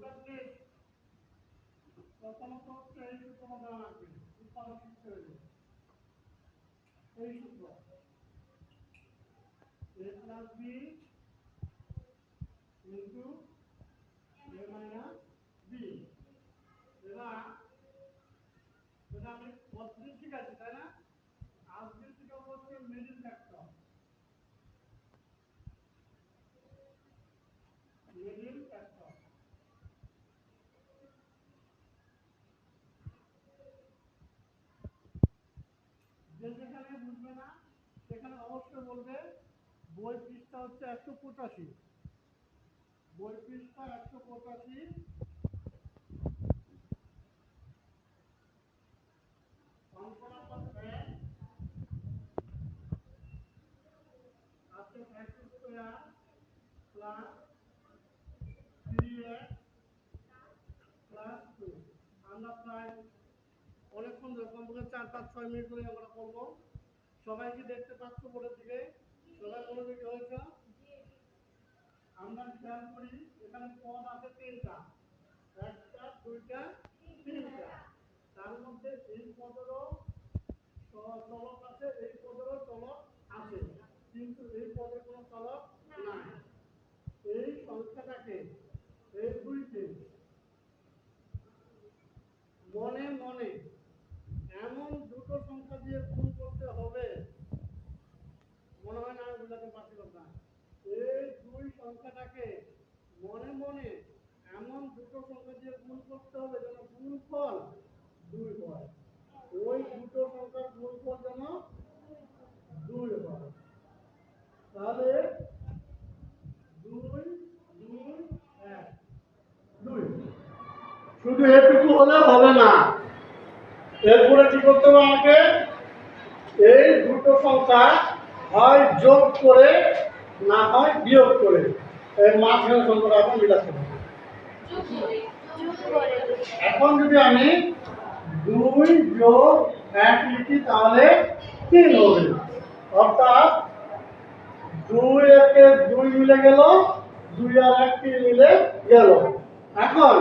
দুটাকে প্রথমত হচ্ছে এই সূত্র মধ্যে রাখবে উৎপাদক সূত্র এই সূত্র a plus b into a minus b। এবার এটা আমি পদ্ধতি শিখাচ্ছি তাই না? আজকে শিখাবো হচ্ছে মিডিল ফ্যাক্টর। মিডিল ফ্যাক্টর যেখানে বুঝবে না সেখানে অবশ্যই বলবে। বই পৃষ্ঠা হচ্ছে 185, বই পৃষ্ঠা 185, অঙ্ক নাম্বার 1 আছে x square plus 3x plus 2। আমরা প্রায় অনেকক্ষণ ধরে কমপক্ষে 4-5-6 মিনিট ধরে আমরা করবো। সবাই কি দেখতে পাচ্ছ বোর্ডের দিকে? সবাই মনোযোগী হয়েছে? আমরা খেয়াল করি এখানে পদ আছে 3টা, 1টা 2টা 3টা। তার মধ্যে এই পদেরও চলক আছে, এই পদেরও চলক আছে, কিন্তু এই পদের কোনো চলক নাই। এই সংখ্যাটাকে এই দুইকে মনে মনে এমন দুটো সংখ্যা দিয়ে গুণ করতে হবে, মনে হয় না আমি বুঝাতে পারছিলাম না। এই দুই সংখ্যাটাকে মনে মনে এমন দুটো সংখ্যা দিয়ে গুণ করতে হবে যেন গুণফল 2 হয়। ওই দুটো সংখ্যার গুণফল যেন 2 হয়। তাহলে 2 2 1 2। শুধু এটুকু হলে হবে না, এরপরে কি করতে হবে আমাকে? এই দুটো সংখ্যা হয় যোগ করে না হয় বিয়োগ করে এই মাঝখানে সংখ্যাটা এখন মিলাতে হবে। এখন যদি আমি 2 যোগ 1 লিখি তাহলে 3 হবে, অর্থাৎ 2 একে 2 মিলে গেল, 2 আর 1 3 মিলে গেল। এখন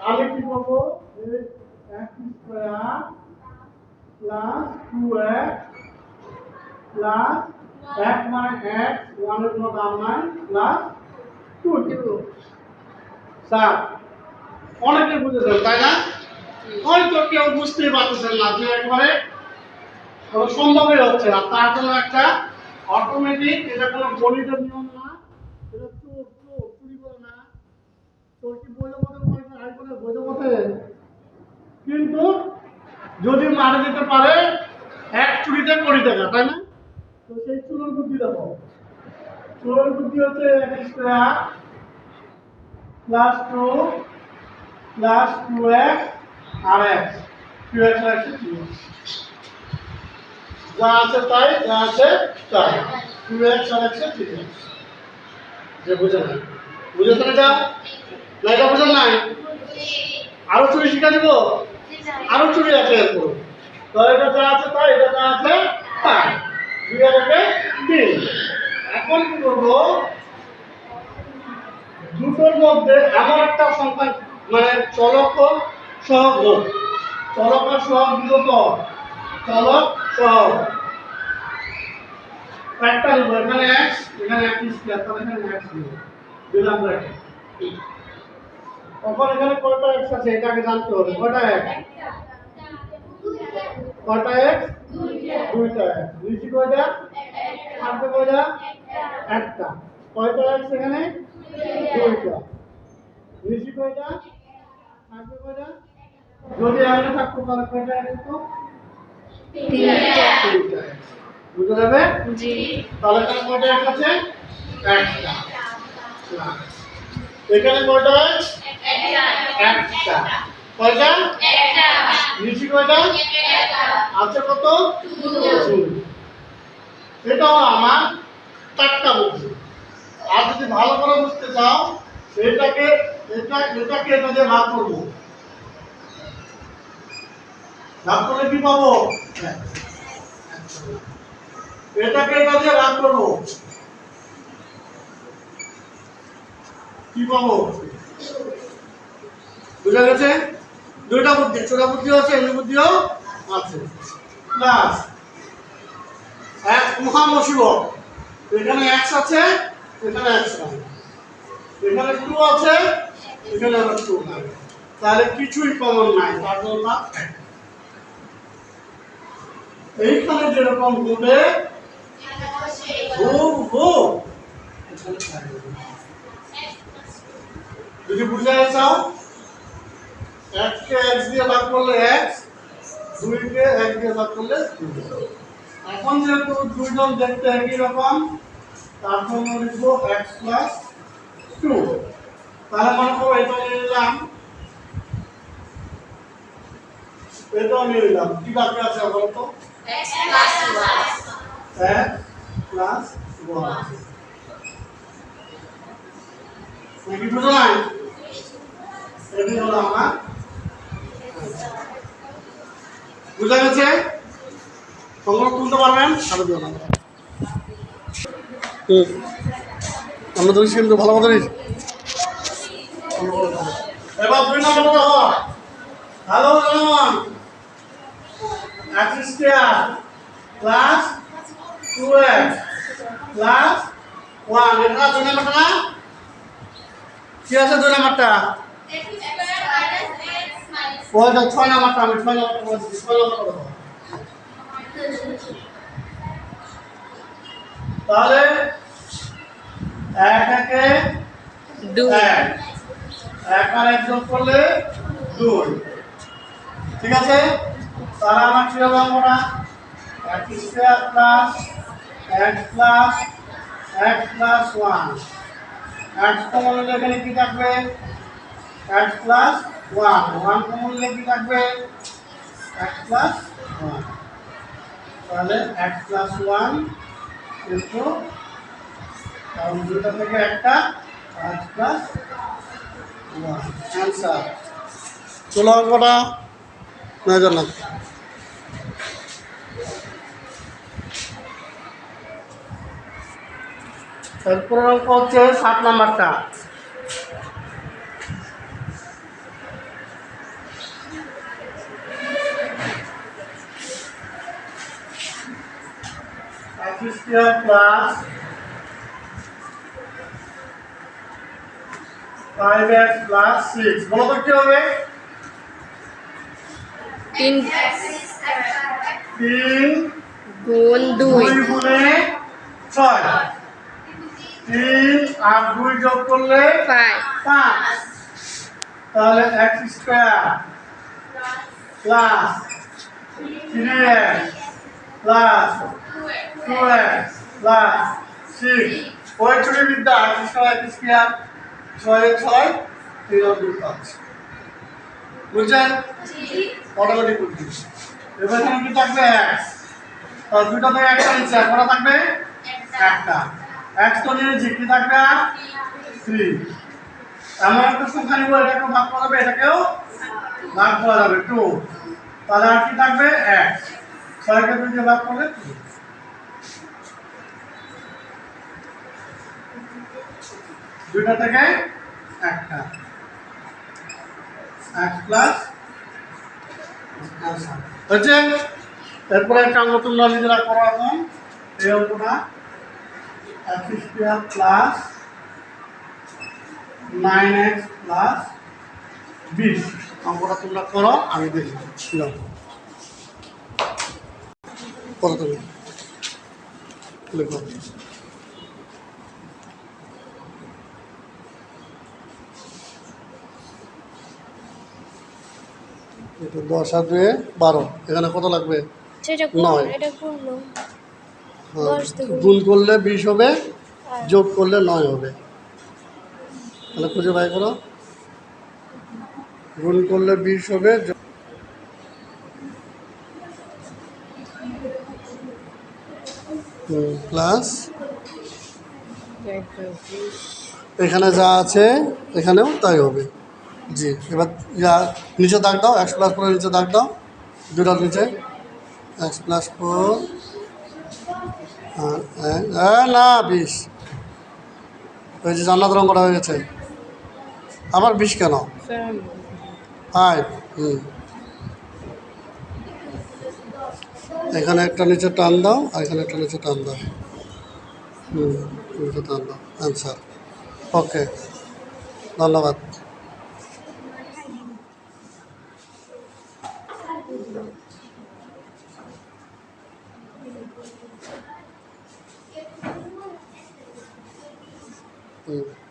আমি কি করব? এই x square plus 2x plus 1 মানে x, 1 এর কোনো দাম নাই, প্লাস 2 স্যার অনেকে বুঝেছেন তাই না? হয়তো কেউ বুঝতেই পারতেছেন না যে একবারে সম্ভবই হচ্ছে না। তার জন্য একটা অটোমেটিক, এটা কোনো গণিতের নিয়ম না, এটা চুরি করে না। তোর কি বৈধ পথে উপায় আই করে বৈধ পথে, কিন্তু যদি মারা যেতে পারে এক চুরিতে কোটি টাকা, তাই না? তো সেই চুলোর বুদ্ধি দেখো, চুলোর বুদ্ধি হচ্ছে x square plus 2 plus 2x আর x, 2x আর x 3x, যা আছে তাই, যা আছে তাই, 2x আর x 3x। যে বুঝে না, বুঝেছেন এটা? না এটা বুঝেন নাই? আরো চুরি শিখা দিব, আরো চুরি আছে এরপর। তো এটা যা আছে তাই, এটা যা আছে তাই, 2 আর 3। এখন কি করবো? দুটোর মধ্যে এমন একটা সংখ্যা মানে চলক সহগ, চলক আর সহগ বিগত, চলক সহগ একটা নেব, এখানে x এখানে x স্কয়ার, তাহলে এখানে x দিব, দিলাম ব্র্যাকেট। তখন এখানে কয়টা x আছে এটাকে জানতে হবে। কয়টা x? কয়টা x? দুইটা x। নিচে কয়টা? থাকবে কয়টা? একটা। কয়টা x এখানে? দুইটা। নিচে কয়টা? থাকবে কয়টা? যদি একটা থাকতো তাহলে কয়টা x হতো? তিনটা। বুঝা যাবে? জি। তাহলে এখানে কয়টা x আছে? একটা। এখানে কয়টা x? একটা। কয়টা? একটা। নিচে কয়টা? আছে কত? 2। এটাও আমার টাটকা বুদ্ধি। আর যদি ভালো করে বুঝতে চাও, এটাকে এটা দিয়ে ভাগ করব। ভাগ করলে কি পাবো? এটাকে এটা দিয়ে ভাগ করব, কি পাবো? বুঝা গেছে? দুইটা বুদ্ধি, ছোট বুদ্ধিও আছে, এমনি বুদ্ধিও আছে। প্লাস এক মহামশিব, এখানে এক্স আছে, এখানে এক্স নাই, এখানে 2 আছে, এখানে আবার 2 নাই, তাহলে কিছুই কমন নাই, তার জন্য এইখানে যেরকম হবে যদি বুঝাতে চাও, এক কে এক্স দিয়ে ভাগ করলে এক্স, 2 কে 1 দিয়ে ভাগ করলে 2। এখন যেহেতু দুইজন দেখতে একই রকম, তার জন্য লিখবো এক্স প্লাস 2। তাহলে মনে করো এটা নিয়ে নিলাম, এটাও নিয়ে নিলাম, কি বাকি আছে বলতো? x plus 1 x প্লাস 1 নাকি বুঝো নাই? এটি হলো আমার বুঝা গেছে? তোমরা তুলতে পারবেন? আরো দিও না আমরা ধরিস কিন্তু ভালো মতো ধরিস। এবার 2 নম্বরটা দেখো। হ্যালো জনগণ, x square plus 2x plus 1, এটা 2 নম্বরটা না? কি আছে 2 নম্বরটা? x square minus x minus ওই যে 6 নম্বরটা, আমি 6 নম্বরটা বলছি, 6 নম্বরটা দেখো। তাহলে 1 একে 2 1, 1 আর 1 যোগ করলে 2, ঠিক আছে? তাহলে আমার কি হবে অঙ্কটা? x square plus x plus x plus 1, x common নিলে এখানে কি থাকবে? x প্লাস 1, 1 কমন নিলে কি থাকবে? x প্লাস 1, তাহলে x প্লাস 1 কিন্তু কারণ দুটো থেকে একটা x প্লাস 1 অ্যান্সার। চলো অঙ্কটা না জানা। এরপর অঙ্ক হচ্ছে 7 নাম্বারটা। x square plus 5x plus 6, বলো তো কি হবে? 3 3 গুণ 2 2 গুণে 6, 3 আর 2 যোগ করলে 5 5, তাহলে x square plus 3x plus 2x plus 6, ওই ছুটি বিদ্যা x স্কয়ার 6 এ 6, 3 আর 2 5, বুঝছেন? অটোমেটিক বুঝছিস। এবার এখানে কি থাকবে? x, তাহলে দুটো থেকে একটা নিচে কটা থাকবে? একটা, x তো নিয়েছি, কি থাকবে আর 3। এমন একটা সংখ্যা নিব, এটাকেও ভাগ করা যাবে, এটাকেও ভাগ করা যাবে 2, তাহলে আর কি থাকবে? x, 6 কে 2 দিয়ে ভাগ করলে 2, দুইটা থেকে একটা x প্লাস হচ্ছে। এরপরে একটা অঙ্ক তোমরা নিজেরা করো এখন। এই অঙ্কটা x square plus 9x plus 20, অঙ্কটা তোমরা করো, আমি দেখি নাও করো তুমি, লেখো। এটা 10 আর 2 12, এখানে কত লাগবে? সেটা 9, এটা করলো হ্যাঁ, 10 দ্বিগুণ গুণ করলে 20 হবে, আর যোগ করলে 9 হবে। তাহলে খুঁজে বাই করো, গুণ করলে 20 হবে, প্লাস এখানে যা আছে এখানেও তাই হবে। জি, এবার নিচে দাগ দাও, x প্লাস 4 নিচে দাগ দাও, দুটার নিচে x প্লাস 4 আর না 20, ওই যে জান্নাতের অঙ্কটা হয়ে গেছে। আবার 20 কেন? 5 এখানে একটা নিচে টান দাও আর এখানে একটা নিচে টান দাও। নিচে টান দাও, অ্যান্সার। ওকে, ধন্যবাদ। হুম